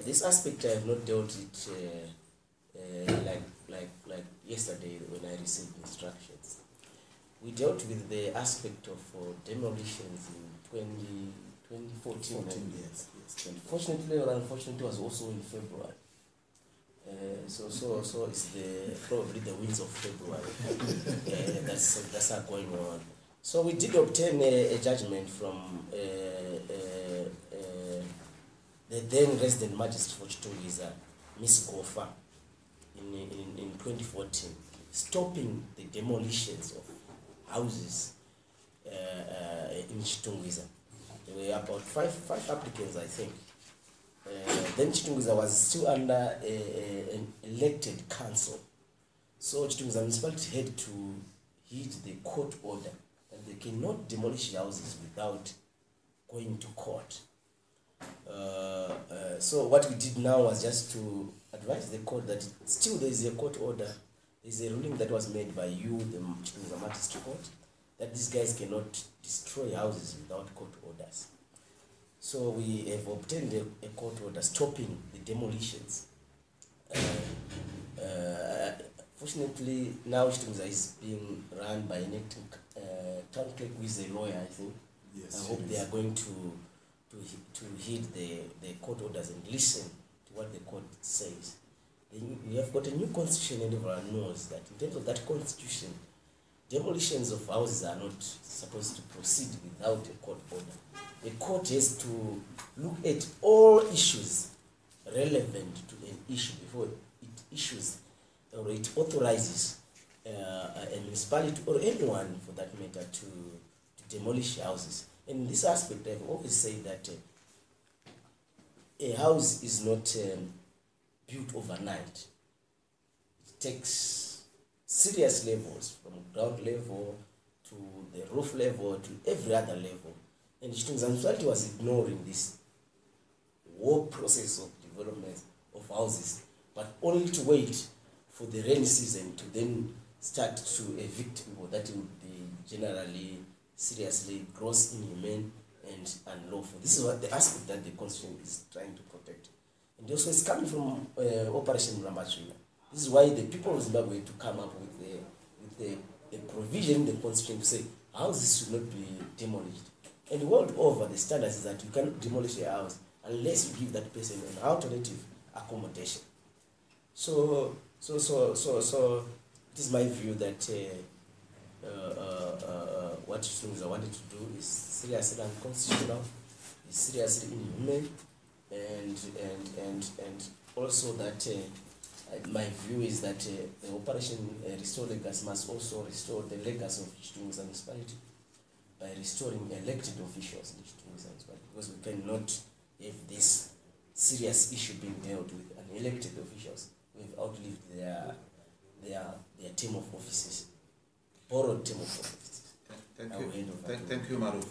this aspect I have not dealt it like yesterday when I received instructions. We dealt with the aspect of demolitions in 2014. Yes. Fortunately or unfortunately, it was also in February. So it's probably the winds of February that's are going on. So we did obtain a judgment from the then resident magistrate for Chitungwiza, Miss Gofa, in 2014, stopping the demolitions of houses in Chitungwiza. There were about five applicants, I think. Then Chitungwiza was still under an elected council. So Chitungwiza municipality had to heed the court order that they cannot demolish houses without going to court. So what we did now was just to advise the court that still there is a court order, there is a ruling that was made by you, the Chitungwiza Magistrate Court, that these guys cannot destroy houses without court orders. So we have obtained a court order stopping the demolitions. Fortunately, now Chitungwiza is being run by an acting town clerk who is a lawyer, I think. Yes, I hope they are going to heed the court orders and listen to what the court says. We have got a new constitution and everyone knows that in terms of that constitution, demolitions of houses are not supposed to proceed without a court order. The court has to look at all issues relevant to an issue before it issues or it authorizes a municipality or anyone for that matter to demolish houses. In this aspect, I've always said that a house is not built overnight. It takes serious levels, from ground level to the roof level to every other level. And Chitungwiza municipality was ignoring this whole process of development of houses, but only to wait for the rainy season to then start to evict people that would be generally seriously gross, inhumane, and unlawful. This is what the aspect that the Constitution is trying to protect. And also it's coming from Operation Mlambachwina. This is why the people of Zimbabwe had to come up with a provision in the Constitution to say houses should not be demolished. And world over, the standard is that you cannot demolish a house unless you give that person an alternative accommodation. So it is my view that what Chitungwiza wanted to do is seriously unconstitutional, is seriously inhumane, and also that my view is that the Operation Restore Legacy must also restore the legacy of Chitungwiza municipality by restoring elected officials in Chitungwiza municipality, because we cannot have this serious issue being dealt with unelected officials who have outlived their term of offices, borrowed term of offices. Thank you, Maruf.